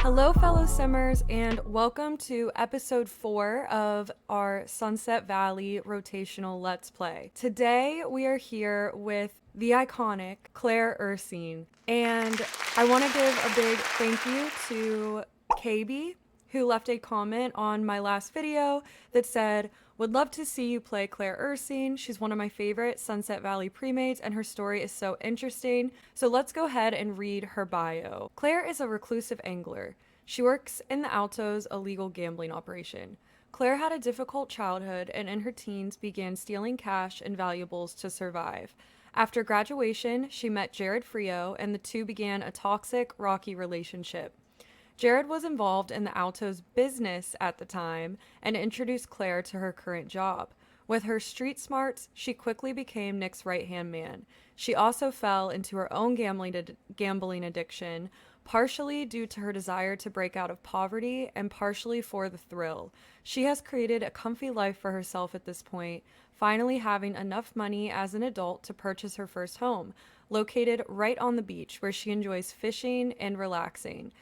Hello, fellow simmers, and welcome to episode 4 of our Sunset Valley Rotational Let's Play. Today, we are here with the iconic Claire Ursine, and I want to give a big thank you to KB, who left a comment on my last video that said, "Would love to see you play Claire Ursine. She's one of my favorite Sunset Valley premates and her story is so interesting." So let's go ahead and read her bio. Claire is a reclusive angler. She works in the Altos illegal gambling operation. Claire had a difficult childhood and in her teens began stealing cash and valuables to survive. After graduation, she met Jared Frio and the two began a toxic, rocky relationship. Jared was involved in the Altos business at the time and introduced Claire to her current job. With her street smarts, she quickly became Nick's right-hand man. She also fell into her own gambling addiction, partially due to her desire to break out of poverty and partially for the thrill. She has created a comfy life for herself at this point, finally having enough money as an adult to purchase her first home, located right on the beach where she enjoys fishing and relaxing.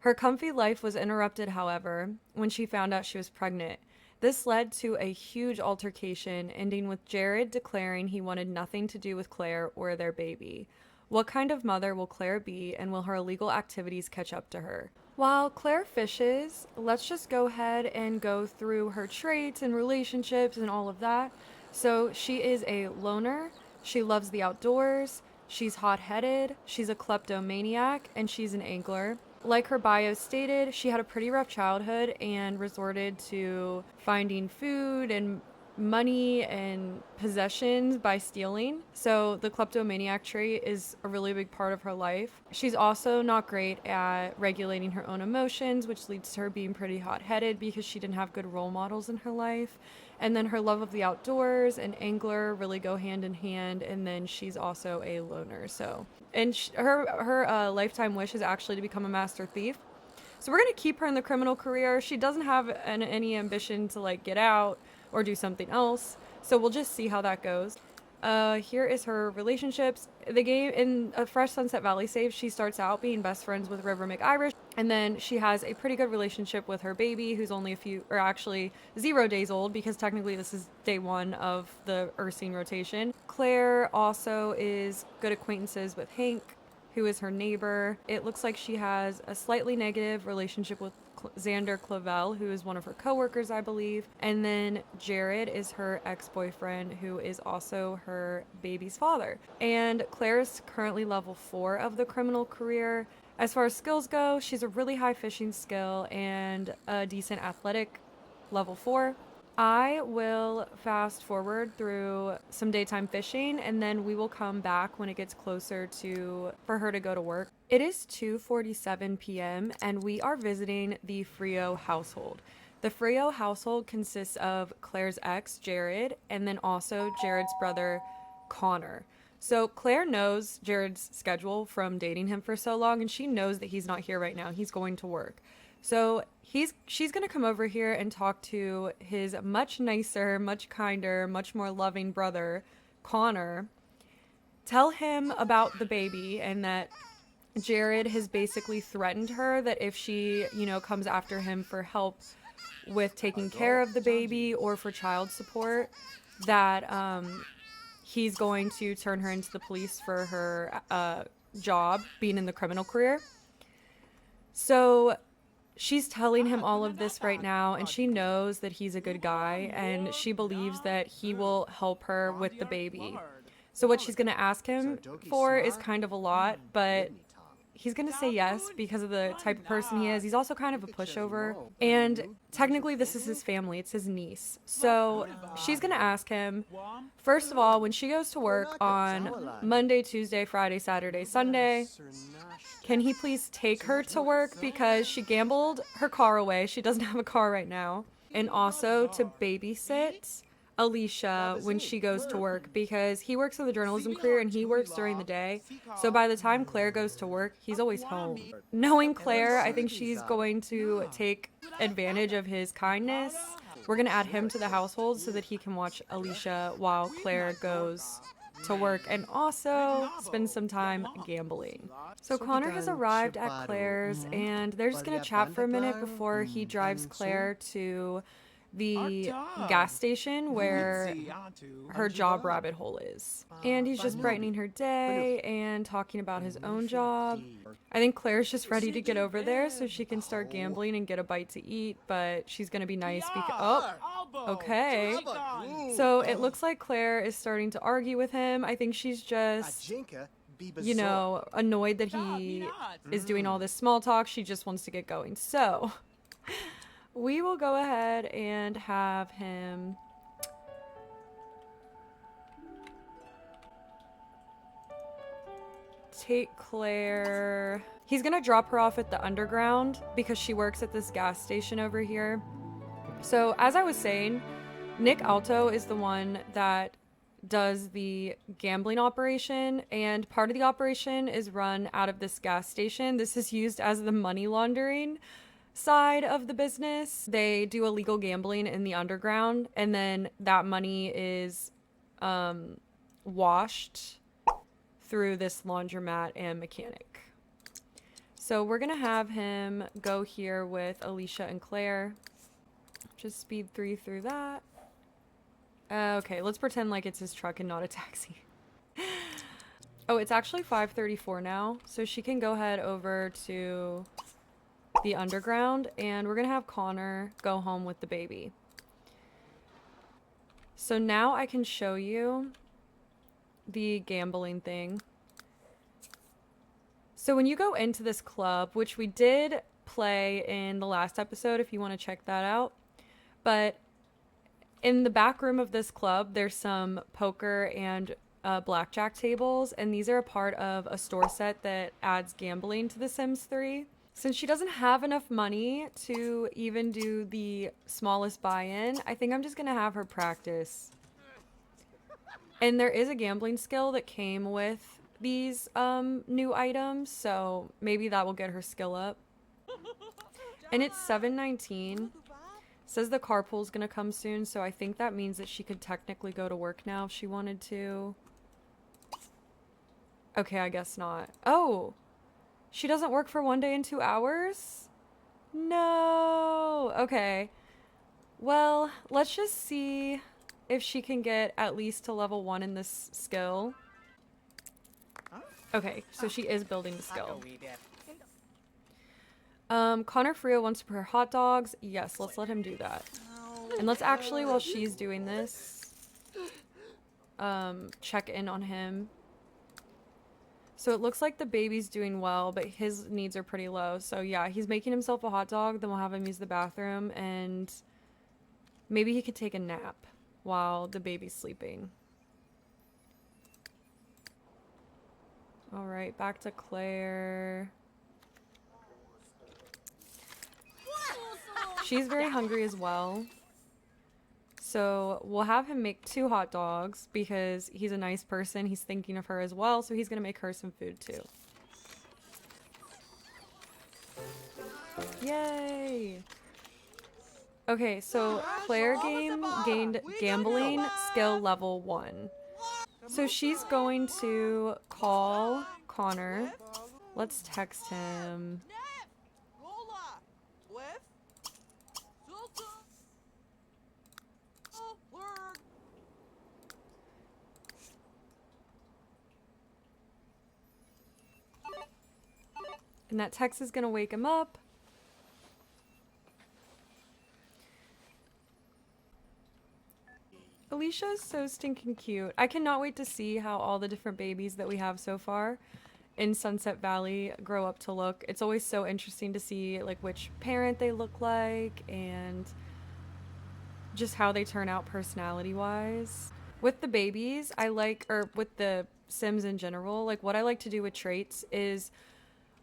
Her comfy life was interrupted, however, when she found out she was pregnant. This led to a huge altercation, ending with Jared declaring he wanted nothing to do with Claire or their baby. What kind of mother will Claire be, and will her illegal activities catch up to her? While Claire fishes, let's just go ahead and go through her traits and relationships and all of that. So she is a loner, she loves the outdoors, she's hot-headed, she's a kleptomaniac, and she's an angler. Like her bio stated, she had a pretty rough childhood and resorted to finding food and money and possessions by stealing. So the kleptomaniac trait is a really big part of her life. She's also not great at regulating her own emotions, which leads to her being pretty hot-headed because she didn't have good role models in her life. And then her love of the outdoors and angler really go hand in hand. And then she's also a loner. And her lifetime wish is actually to become a master thief. So we're going to keep her in the criminal career. She doesn't have any ambition to get out or do something else. So we'll just see how that goes. Here is her relationships. The game in a fresh Sunset Valley save, she starts out being best friends with River McIrish, and then she has a pretty good relationship with her baby, who's only 0 days old, because technically this is day 1 of the Ursine rotation. Claire also is good acquaintances with Hank, who is her neighbor. It looks like she has a slightly negative relationship with Xander Clavel, who is one of her coworkers, I believe. And then Jared is her ex-boyfriend, who is also her baby's father. And Claire is currently level 4 of the criminal career. As far as skills go, she's a really high fishing skill and a decent athletic level 4. I will fast forward through some daytime fishing, and then we will come back when it gets closer for her to go to work. It is 2:47 p.m. and we are visiting the Frio household. The Frio household consists of Claire's ex, Jared, and then also Jared's brother, Connor. So Claire knows Jared's schedule from dating him for so long, and she knows that he's not here right now. He's going to work. So she's going to come over here and talk to his much nicer, much kinder, much more loving brother, Connor. Tell him about the baby and that Jared has basically threatened her that if she, comes after him for help with taking care of the baby or for child support, that he's going to turn her into the police for her job being in the criminal career. So she's telling him all of this right now, and she knows that he's a good guy, and she believes that he will help her with the baby. So what she's going to ask him for is kind of a lot, but he's going to say yes because of the type of person he is. He's also kind of a pushover, and technically this is his family. It's his niece. So she's going to ask him, first of all, when she goes to work on Monday, Tuesday, Friday, Saturday, Sunday, can he please take her to work because she gambled her car away. She doesn't have a car right now. And also to babysit Alecia when she goes to work, because he works in the journalism career and he works during the day. So by the time Claire goes to work, he's always home. Knowing Claire, I think she's going to take advantage of his kindness. We're going to add him to the household so that he can watch Alecia while Claire goes to work and also spend some time gambling. So Connor has arrived at Claire's and they're just gonna chat for a minute before he drives Claire to the gas station where her job rabbit hole is. And he's just brightening her day and talking about his own job. I think Claire's just ready to get over there so she can start gambling and get a bite to eat, but she's gonna be nice because, oh, okay. So it looks like Claire is starting to argue with him. I think she's just, you know, annoyed that he is doing all this small talk. She just wants to get going. So we will go ahead and have him take Claire. He's gonna drop her off at the underground because she works at this gas station over here. So as I was saying, Nick Alto is the one that does the gambling operation, and part of the operation is run out of this gas station. This is used as the money laundering side of the business. They do illegal gambling in the underground, and then that money is washed through this laundromat and mechanic. So we're gonna have him go here with Alecia and Claire. Just speed 3 through that. Okay, let's pretend like it's his truck and not a taxi. Oh, it's actually 5:34 now, so she can go head over to the underground, and we're gonna have Connor go home with the baby. So now I can show you the gambling thing. So when you go into this club, which we did play in the last episode if you want to check that out, but in the back room of this club there's some poker and blackjack tables, and these are a part of a store set that adds gambling to The Sims 3. Since she doesn't have enough money to even do the smallest buy-in, I think I'm just gonna have her practice. And there is a gambling skill that came with these new items, so maybe that will get her skill up. And it's 7:19. Says the carpool's gonna come soon, so I think that means that she could technically go to work now if she wanted to. Okay, I guess not. Oh! She doesn't work for 1 day and 2 hours? No! Okay. Well, let's just see if she can get at least to level 1 in this skill. Okay, so she is building the skill. Connor Frio wants to prepare hot dogs. Yes, let's let him do that. And let's actually, while she's doing this, check in on him. So it looks like the baby's doing well, but his needs are pretty low. So yeah, he's making himself a hot dog, then we'll have him use the bathroom, and maybe he could take a nap while the baby's sleeping. All right, back to Claire. She's very hungry as well. So we'll have him make 2 hot dogs because he's a nice person. He's thinking of her as well, so he's gonna make her some food too. Yay! Okay, so Claire gained gambling skill level 1. So she's going to call Connor. Let's text him. And that text is gonna wake him up. Alecia is so stinking cute. I cannot wait to see how all the different babies that we have so far in Sunset Valley grow up to look. It's always so interesting to see like which parent they look like and just how they turn out personality wise. With the babies, I like, or with the Sims in general, like what I like to do with traits is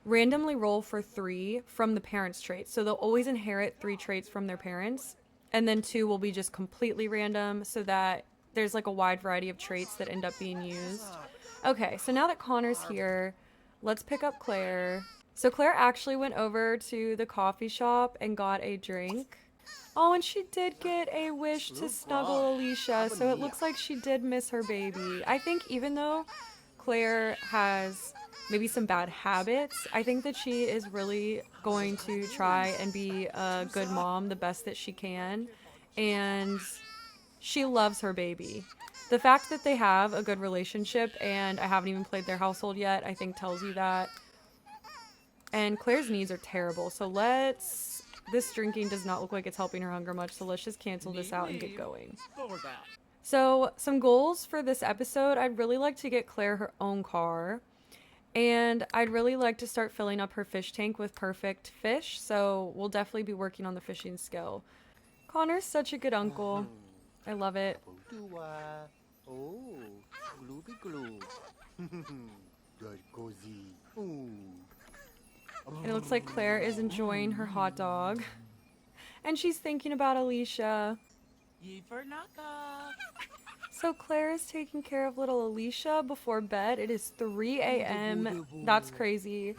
randomly roll for 3 from the parents' traits. So they'll always inherit 3 traits from their parents, and then 2 will be just completely random so that there's like a wide variety of traits that end up being used. Okay, so now that Connor's here, let's pick up Claire. So Claire actually went over to the coffee shop and got a drink. Oh, and she did get a wish to snuggle Alecia, so it looks like she did miss her baby. I think even though Claire has maybe some bad habits, I think that she is really going to try and be a good mom the best that she can. And she loves her baby. The fact that they have a good relationship, and I haven't even played their household yet, I think tells you that. And Claire's needs are terrible, so let's... This drinking does not look like it's helping her hunger much, so let's just cancel this out and get going. So, some goals for this episode. I'd really like to get Claire her own car. And I'd really like to start filling up her fish tank with perfect fish, so we'll definitely be working on the fishing skill. Connor's such a good uncle. I love it. And it looks like Claire is enjoying her hot dog. And she's thinking about Alecia. So Claire is taking care of little Alecia before bed. It is 3 a.m. That's crazy,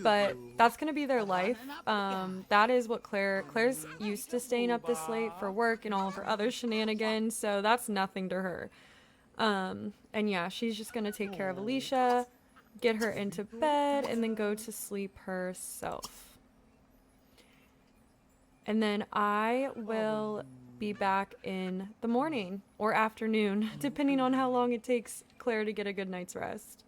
but that's gonna be their life. That is what Claire's used to staying up this late for work and all of her other shenanigans, so that's nothing to her. And yeah, she's just gonna take care of Alecia, get her into bed, and then go to sleep herself. And then I will be back in the morning or afternoon, depending on how long it takes Claire to get a good night's rest.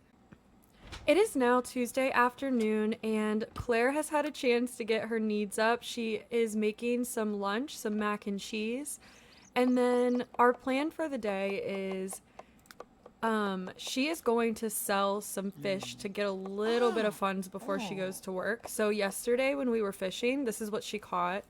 It is now Tuesday afternoon, and Claire has had a chance to get her needs up. She is making some lunch, some mac and cheese, and then our plan for the day is she is going to sell some fish to get a little bit of funds before she goes to work. So yesterday when we were fishing, this is what she caught.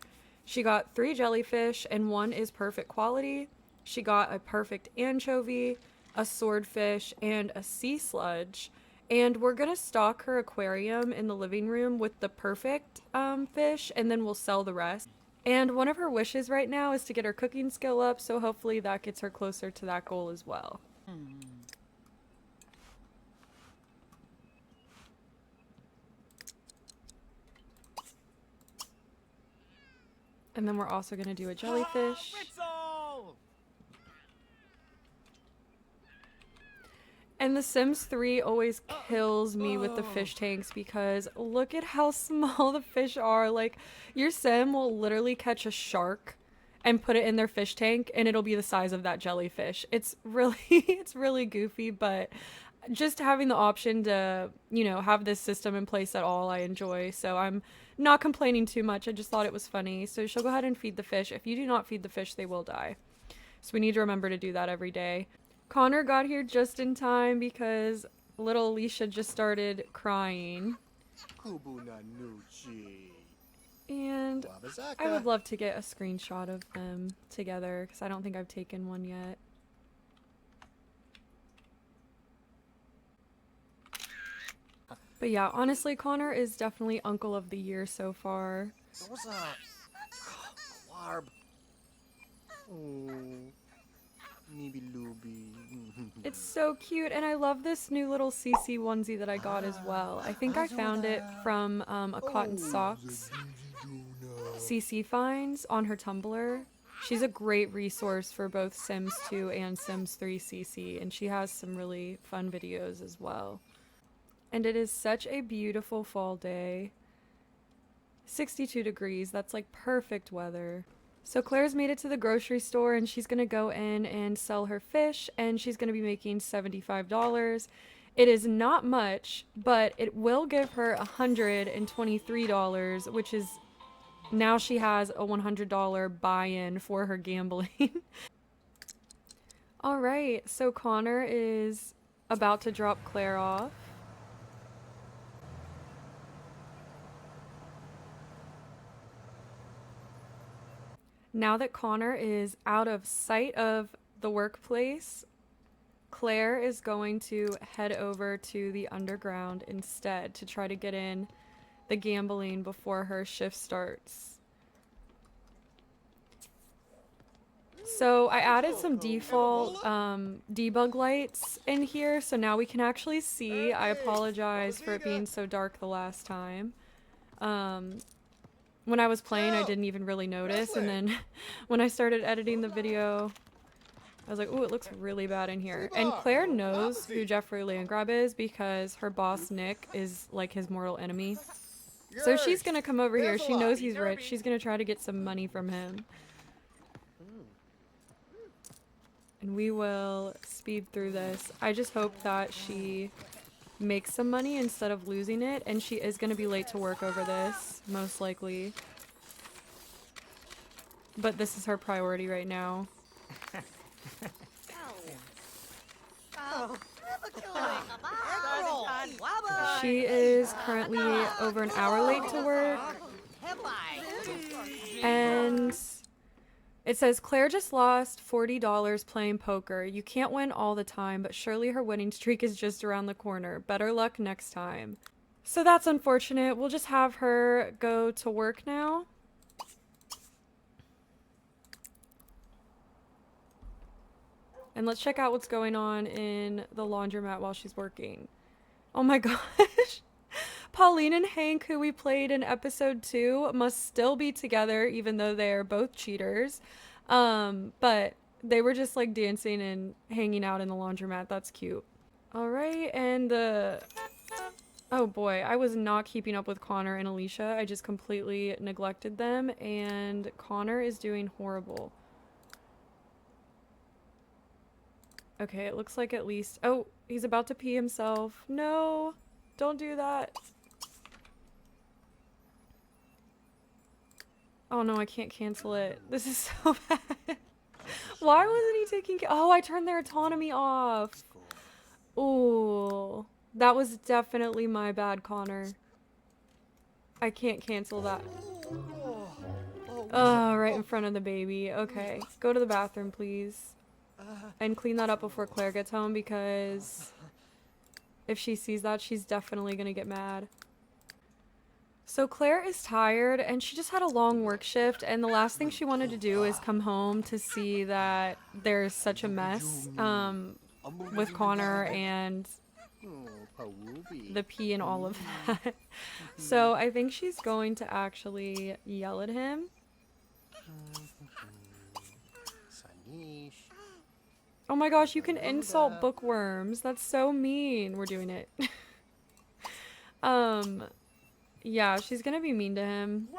She got 3 jellyfish, and 1 is perfect quality. She got a perfect anchovy, a swordfish, and a sea sludge. And we're gonna stock her aquarium in the living room with the perfect fish, and then we'll sell the rest. And one of her wishes right now is to get her cooking skill up, so hopefully that gets her closer to that goal as well. And then we're also going to do a jellyfish. And The Sims 3 always kills me with the fish tanks because look at how small the fish are. Like, your sim will literally catch a shark and put it in their fish tank and it'll be the size of that jellyfish. It's really goofy, but just having the option to, you know, have this system in place at all, I enjoy. So I'm not complaining too much. I just thought it was funny. So she'll go ahead and feed the fish. If you do not feed the fish, they will die. So we need to remember to do that every day. Connor got here just in time because little Alecia just started crying. And I would love to get a screenshot of them together because I don't think I've taken one yet. But yeah, honestly, Connor is definitely Uncle of the Year so far. It's so cute, and I love this new little CC onesie that I got as well. I think I found it from a Cotton Socks CC finds on her Tumblr. She's a great resource for both Sims 2 and Sims 3 CC, and she has some really fun videos as well. And it is such a beautiful fall day. 62 degrees, that's like perfect weather. So Claire's made it to the grocery store and she's gonna go in and sell her fish and she's gonna be making $75. It is not much, but it will give her $123, which is now she has a $100 buy-in for her gambling. All right, so Connor is about to drop Claire off. Now that Connor is out of sight of the workplace, Claire is going to head over to the underground instead to try to get in the gambling before her shift starts. So I added some default debug lights in here, so now we can actually see. I apologize for it being so dark the last time. when I was playing, I didn't even really notice, and then when I started editing the video, I was like, ooh, it looks really bad in here. And Claire knows who Jeffrey Landgrab is because her boss, Nick, is like his mortal enemy. So she's gonna come over here. She knows he's rich. She's gonna try to get some money from him. And we will speed through this. I just hope that she makes some money instead of losing it. And she is gonna be late to work over this, most likely. But this is her priority right now. She is currently over an hour late to work. And it says, Claire just lost $40 playing poker. You can't win all the time, but surely her winning streak is just around the corner. Better luck next time. So that's unfortunate. We'll just have her go to work now. And let's check out what's going on in the laundromat while she's working. Oh my gosh. Pauline and Hank, who we played in episode 2, must still be together even though they are both cheaters. But they were just like dancing and hanging out in the laundromat. That's cute. All right, and oh boy, I was not keeping up with Connor and Alecia. I just completely neglected them, and Connor is doing horrible. Okay, it looks like at least... Oh, he's about to pee himself. No, don't do that. Oh no, I can't cancel it. This is so bad. Why wasn't he taking... Oh, I turned their autonomy off. Ooh, that was definitely my bad, Connor. I can't cancel that. Oh, right in front of the baby. Okay, go to the bathroom, please. And clean that up before Claire gets home, because if she sees that, she's definitely gonna get mad. So Claire is tired, and she just had a long work shift, and the last thing she wanted to do is come home to see that there's such a mess with Connor and the pee and all of that. So I think she's going to actually yell at him. Oh my gosh, you can insult bookworms. That's so mean. We're doing it. Yeah, she's gonna be mean to him.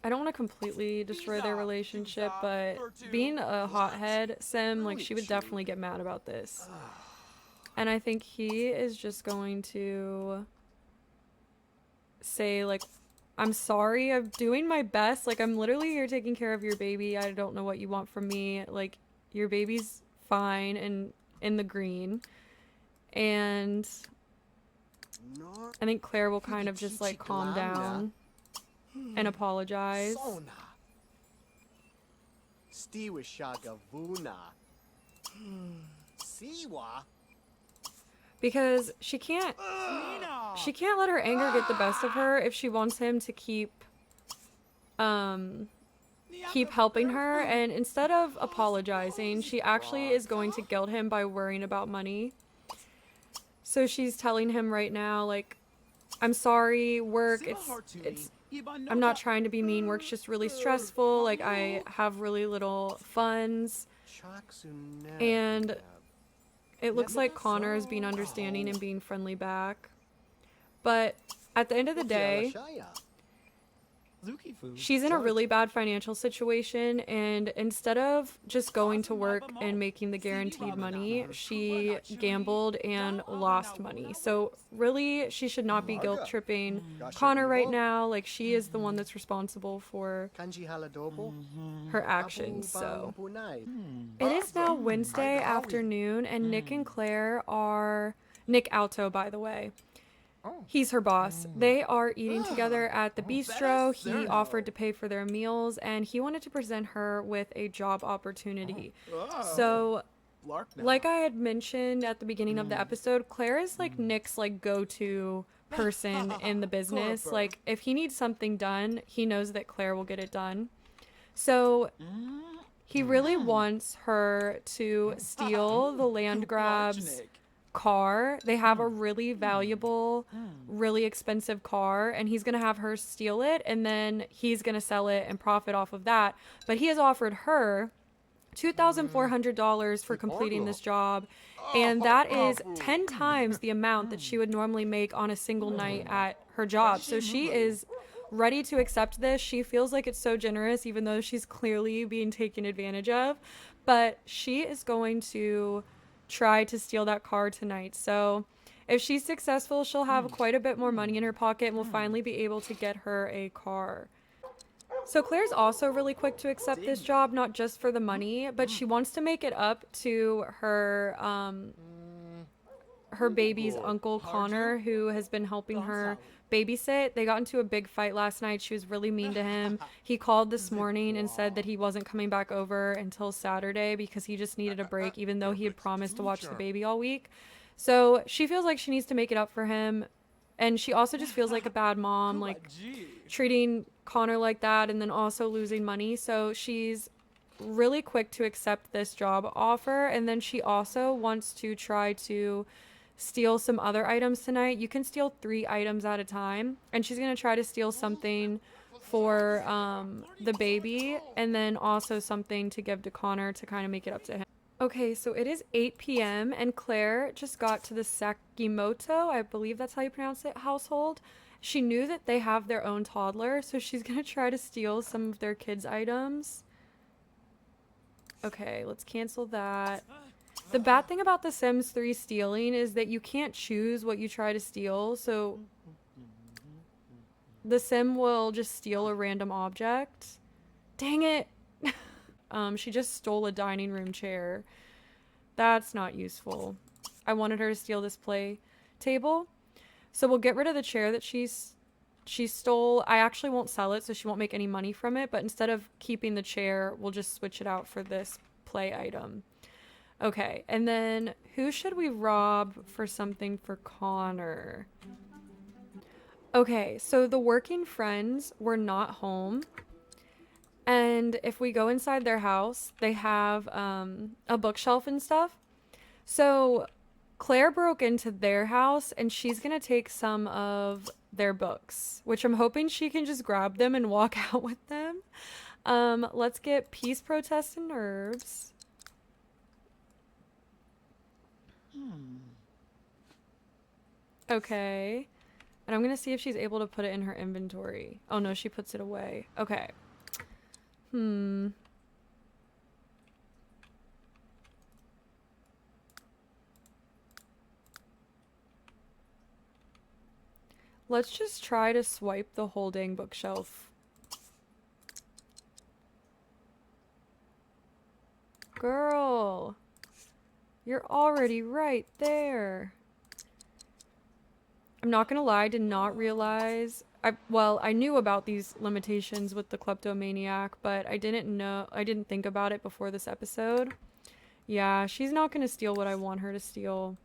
I don't want to completely destroy their relationship, but being a hothead sim, like, she would definitely get mad about this. And I think he is just going to say, like, I'm sorry, I'm doing my best. Like, I'm literally here taking care of your baby. I don't know what you want from me. Like, your baby's fine and in the green. And I think Claire will kind of just, like, calm down and apologize. Because she can't let her anger get the best of her if she wants him to keep helping her. And instead of apologizing, she actually is going to guilt him by worrying about money. So she's telling him right now, like, I'm sorry, work, I'm not trying to be mean, work's just really stressful, like, I have really little funds. And it looks like Connor is being understanding and being friendly back. But at the end of the day, she's in a really bad financial situation, and instead of just going to work and making the guaranteed money, she gambled and lost money. So really, she should not be guilt tripping Connor right now. Like, she is the one that's responsible for her actions. So it is now Wednesday afternoon, and Nick and Claire are... Nick Alto, by the way. He's her boss. They are eating together at the bistro. He offered to pay for their meals, and he wanted to present her with a job opportunity. So, like I had mentioned at the beginning of the episode, Claire is like Nick's like go-to person in the business. Like, if he needs something done, he knows that Claire will get it done. So he really wants her to steal the Landgrab's car. They have a really valuable, really expensive car, and he's gonna have her steal it, and then he's gonna sell it and profit off of that. But he has offered her $2,400 for completing this job, and that is 10 times the amount that she would normally make on a single night at her job. So she is ready to accept this. She feels like it's so generous, even though she's clearly being taken advantage of. But she is going to try to steal that car tonight. So if she's successful, she'll have quite a bit more money in her pocket and will finally be able to get her a car. So Claire's also really quick to accept this job, not just for the money, but she wants to make it up to her baby's uncle Connor, who has been helping her babysit. They got into a big fight last night. She was really mean to him. He called this morning and said that he wasn't coming back over until Saturday because he just needed a break, even though he had promised to watch the baby all week. So she feels like she needs to make it up for him. And she also just feels like a bad mom, like treating Connor like that and then also losing money. So she's really quick to accept this job offer. And then she also wants to try to steal some other items tonight. You can steal 3 items at a time. And she's going to try to steal something for the baby and then also something to give to Connor to kind of make it up to him. Okay, so it is 8 p.m. and Claire just got to the Sakimoto, I believe that's how you pronounce it, household. She knew that they have their own toddler, so she's gonna try to steal some of their kids' items. Okay, let's cancel that. The bad thing about The Sims 3 stealing is that you can't choose what you try to steal, so the sim will just steal a random object. Dang it! She just stole a dining room chair. That's not useful. I wanted her to steal this play table. So we'll get rid of the chair that she stole. I actually won't sell it, so she won't make any money from it. But instead of keeping the chair, we'll just switch it out for this play item. Okay, and then who should we rob for something for Connor? Okay, so the working friends were not home. And if we go inside their house, they have a bookshelf and stuff. So Claire broke into their house and she's going to take some of their books, which I'm hoping she can just grab them and walk out with them. Let's get peace, protest, and nerves. Okay. And I'm going to see if she's able to put it in her inventory. Oh no, she puts it away. Okay. Let's just try to swipe the whole dang bookshelf. Girl, you're already right there. I'm not gonna lie, I did not realize. I knew about these limitations with the kleptomaniac, but I didn't think about it before this episode. Yeah, she's not gonna steal what I want her to steal.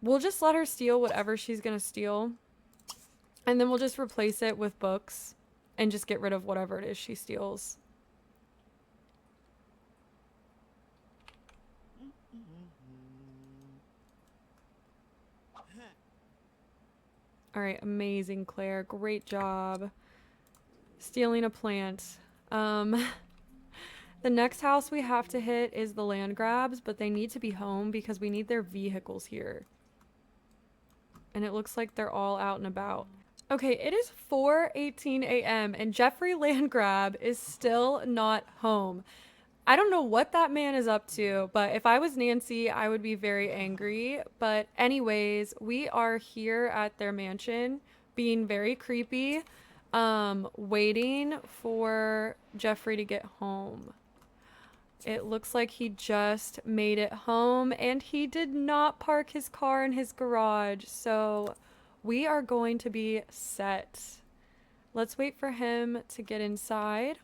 We'll just let her steal whatever she's gonna steal. And then we'll just replace it with books and just get rid of whatever it is she steals. All right, amazing, Claire. Great job. Stealing a plant. The next house we have to hit is the land grabs, but they need to be home because we need their vehicles here. And it looks like they're all out and about. Okay, it is 4:18 a.m. and Jeffrey Landgrab is still not home. I don't know what that man is up to, but if I was Nancy, I would be very angry. But anyways, we are here at their mansion, being very creepy, waiting for Jeffrey to get home. It looks like he just made it home, and he did not park his car in his garage, so we are going to be set. Let's wait for him to get inside.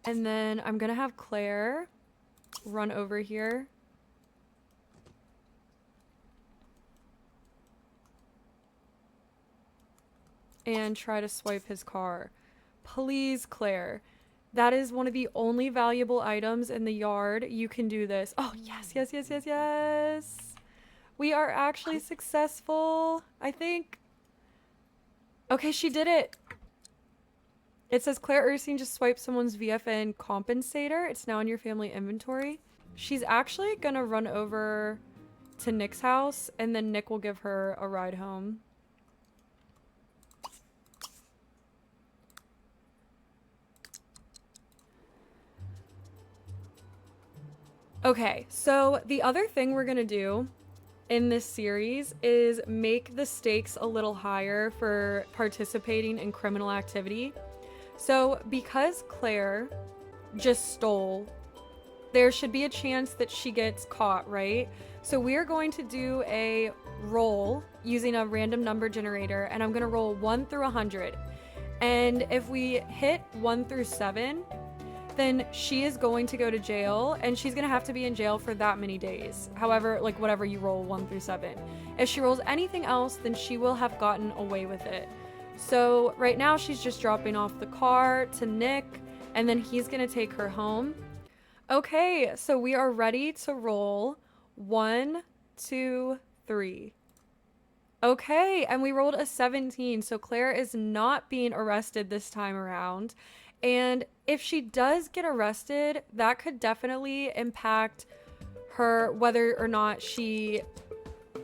And then I'm gonna have Claire run over here. And try to swipe his car. Please, Claire. That is one of the only valuable items in the yard. You can do this. Oh, yes, yes, yes, yes, yes. We are actually successful, I think. Okay, she did it. It says Claire Ursine just swiped someone's VFN compensator. It's now in your family inventory. She's actually gonna run over to Nick's house, and then Nick will give her a ride home. Okay, so the other thing we're gonna do in this series is make the stakes a little higher for participating in criminal activity. So because Claire just stole, there should be a chance that she gets caught, right? So we're going to do a roll using a random number generator, and I'm gonna roll 1 through 100. And if we hit 1 through 7, then she is going to go to jail, and she's gonna have to be in jail for that many days. However, like whatever you roll 1 through 7. If she rolls anything else, then she will have gotten away with it. So right now she's just dropping off the car to Nick, and then he's gonna take her home. Okay, so we are ready to roll 1, 2, 3. Okay, and we rolled a 17, so Claire is not being arrested this time around. And if she does get arrested, that could definitely impact her, whether or not she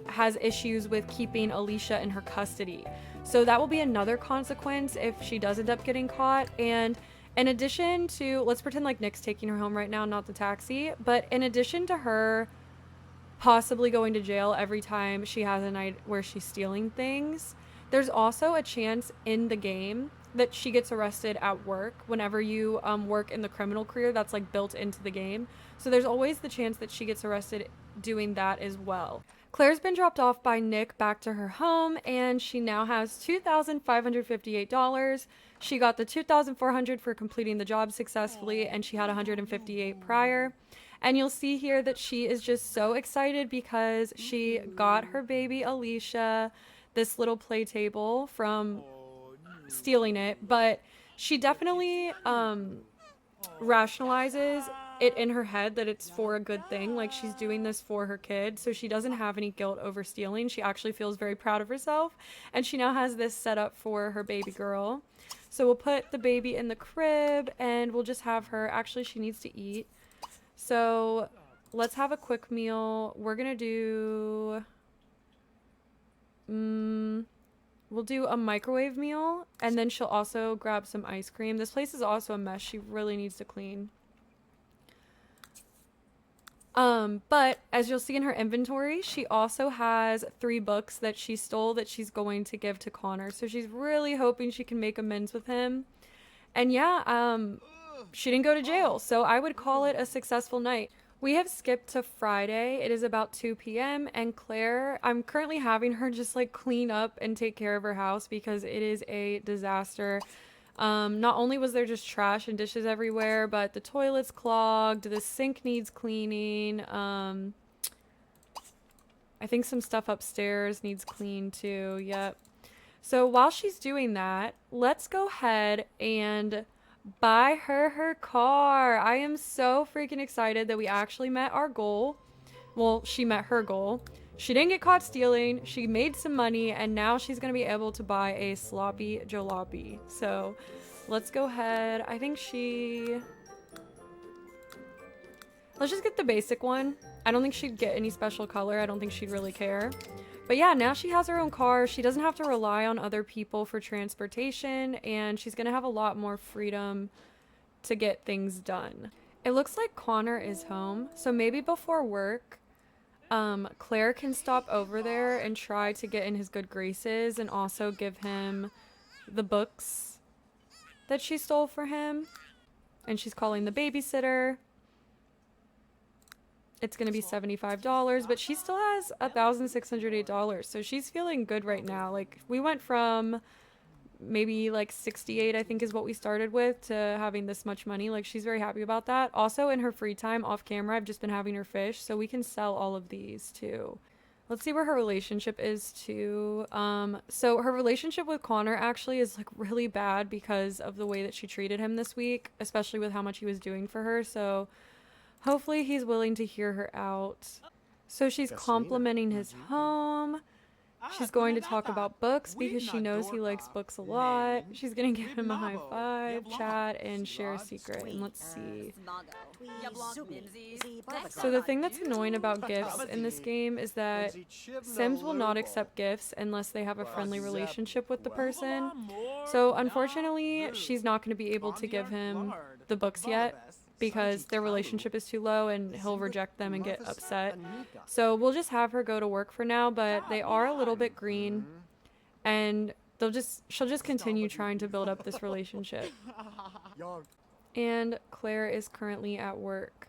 has issues with keeping Alecia in her custody. So that will be another consequence if she does end up getting caught. And in addition to, let's pretend like Nick's taking her home right now, not the taxi, but in addition to her possibly going to jail every time she has a night where she's stealing things, there's also a chance in the game that she gets arrested at work whenever you work in the criminal career. That's like built into the game. So there's always the chance that she gets arrested doing that as well. Claire's been dropped off by Nick back to her home, and she now has $2,558. She got the $2,400 for completing the job successfully, and she had $158 prior. And you'll see here that she is just so excited because she got her baby Alecia this little play table from stealing it, but she definitely rationalizes it in her head that it's for a good thing. Like, she's doing this for her kid, so she doesn't have any guilt over stealing. She actually feels very proud of herself, and she now has this set up for her baby girl. So we'll put the baby in the crib, and we'll just have her, actually she needs to eat, so let's have a quick meal. We're gonna do we'll do a microwave meal, and then she'll also grab some ice cream. This place is also a mess. She really needs to clean. But as you'll see in her inventory, she also has 3 books that she stole that she's going to give to Connor. So she's really hoping she can make amends with him. And yeah, she didn't go to jail, so I would call it a successful night. We have skipped to Friday. It is about 2 p.m. and Claire, I'm currently having her just like clean up and take care of her house because it is a disaster. Not only was there just trash and dishes everywhere, but the toilet's clogged, the sink needs cleaning. I think some stuff upstairs needs cleaned too. Yep. So while she's doing that, let's go ahead and buy her car. I am so freaking excited that we actually met our goal. Well, she met her goal. She didn't get caught stealing. She made some money, and now she's gonna be able to buy a sloppy jalopy. So let's go ahead. I think let's just get the basic one. I don't think she'd get any special color. I don't think she'd really care. But yeah, now she has her own car. She doesn't have to rely on other people for transportation, and she's gonna have a lot more freedom to get things done. It looks like Connor is home, so maybe before work, Claire can stop over there and try to get in his good graces and also give him the books that she stole for him. And she's calling the babysitter. It's going to be $75, but she still has $1,608. So she's feeling good right now. Like, we went from maybe like 68, I think is what we started with, to having this much money. Like, she's very happy about that. Also, in her free time off camera, I've just been having her fish, so we can sell all of these too. Let's see where her relationship is to, so her relationship with Connor actually is like really bad because of the way that she treated him this week, especially with how much he was doing for her. So hopefully he's willing to hear her out. So she's complimenting his home. She's going to talk about books because she knows he likes books a lot. She's going to give him a high five, chat, and share a secret. And let's see. So the thing that's annoying about gifts in this game is that Sims will not accept gifts unless they have a friendly relationship with the person. So unfortunately, she's not going to be able to give him the books yet, because their relationship is too low and he'll reject them and get upset. So we'll just have her go to work for now, but they are a little bit green and she'll just continue trying to build up this relationship. And Claire is currently at work.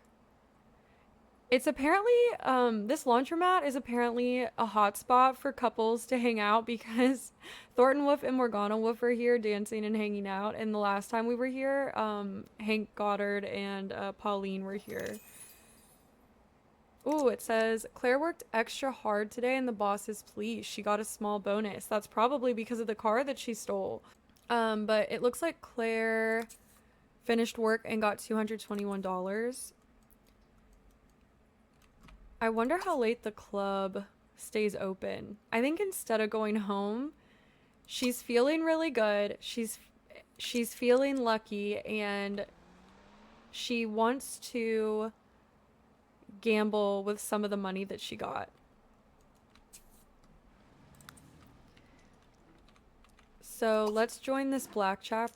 It's apparently, this laundromat is apparently a hotspot for couples to hang out because Thornton Wolf and Morgana Wolf are here dancing and hanging out. And the last time we were here, Hank Goddard and Pauline were here. Ooh, it says, Claire worked extra hard today and the boss is pleased. She got a small bonus. That's probably because of the car that she stole. But it looks like Claire finished work and got $221. I wonder how late the club stays open. I think instead of going home, she's feeling really good. She's feeling lucky and she wants to gamble with some of the money that she got. So let's join this blackjack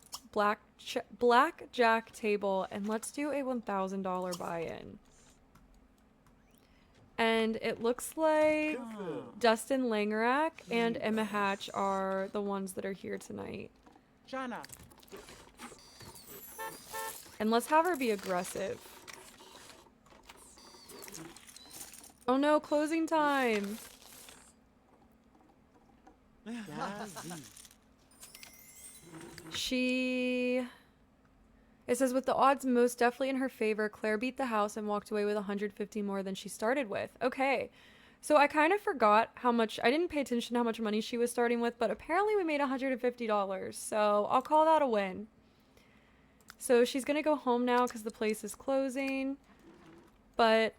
table and let's do a $1,000 buy-in. And it looks like Dustin Langerak and Emma Hatch are the ones that are here tonight. And let's have her be aggressive. Oh no, closing time. It says, with the odds most definitely in her favor, Claire beat the house and walked away with 150 more than she started with. Okay. So I kind of forgot how much, I didn't pay attention to how much money she was starting with, but apparently we made $150. So I'll call that a win. So she's going to go home now because the place is closing. But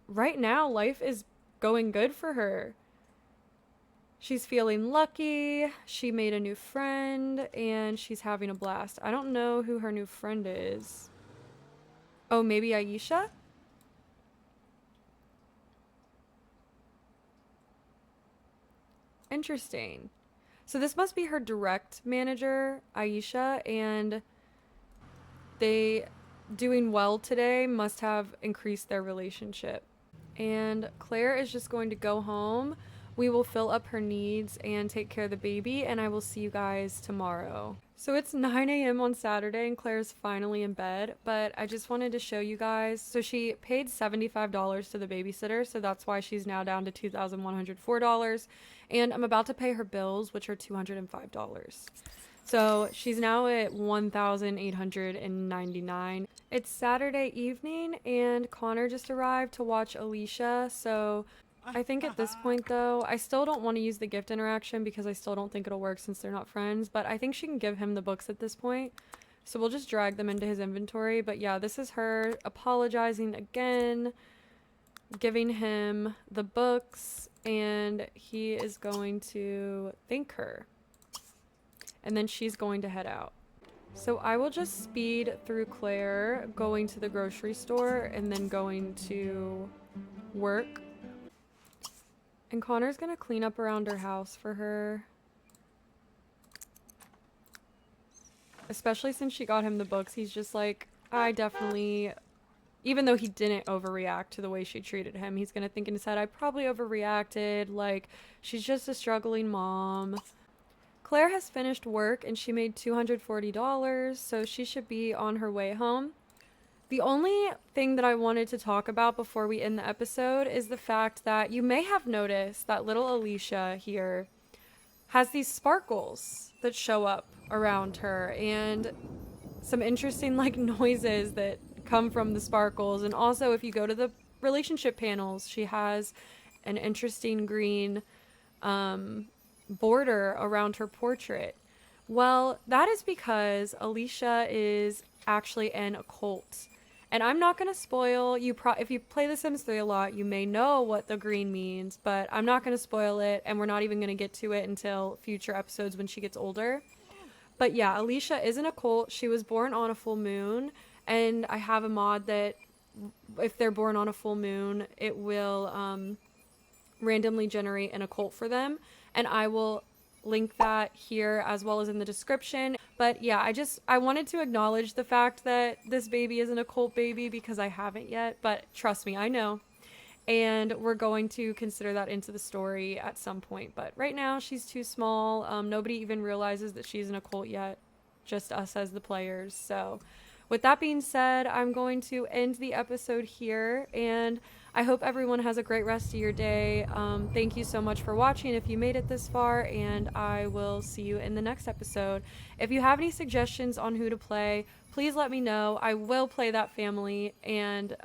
right now, life is going good for her. She's feeling lucky, she made a new friend, and she's having a blast. I don't know who her new friend is. Oh, maybe Aisha? Interesting. So this must be her direct manager, Aisha, and they, doing well today, must have increased their relationship. And Claire is just going to go home. We will fill up her needs and take care of the baby, and I will see you guys tomorrow. So it's 9 a.m. on Saturday and Claire's finally in bed, but I just wanted to show you guys. So she paid $75 to the babysitter, so that's why she's now down to $2,104. And I'm about to pay her bills, which are $205. So she's now at $1,899. It's Saturday evening and Connor just arrived to watch Alecia, so I think at this point, though, I still don't want to use the gift interaction because I still don't think it'll work since they're not friends, but I think she can give him the books at this point. So we'll just drag them into his inventory. But yeah, this is her apologizing again, giving him the books, and he is going to thank her. And then she's going to head out. So I will just speed through Claire, going to the grocery store and then going to work. And Connor's gonna clean up around her house for her. Especially since she got him the books, he's just like, I definitely, even though he didn't overreact to the way she treated him, he's gonna think in his head, I probably overreacted, like, she's just a struggling mom. Claire has finished work and she made $240, so she should be on her way home. The only thing that I wanted to talk about before we end the episode is the fact that you may have noticed that little Alecia here has these sparkles that show up around her and some interesting like noises that come from the sparkles. And also if you go to the relationship panels, she has an interesting green border around her portrait. Well, that is because Alecia is actually in a cult. And I'm not going to spoil you. If you play The Sims 3 a lot, you may know what the green means, but I'm not going to spoil it, and we're not even going to get to it until future episodes when she gets older. But yeah, Alecia is in a cult. She was born on a full moon, and I have a mod that if they're born on a full moon, it will randomly generate an occult for them, and I will link that here as well as in the description. But yeah, I wanted to acknowledge the fact that this baby is an occult baby because I haven't yet, but trust me, I know. And we're going to consider that into the story at some point, but right now she's too small. Nobody even realizes that she's an occult yet, just us as the players. So with that being said, I'm going to end the episode here, and I hope everyone has a great rest of your day. Thank you so much for watching if you made it this far, and I will see you in the next episode. If you have any suggestions on who to play, please let me know. I will play that family, and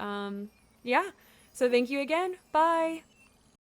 yeah. So thank you again. Bye.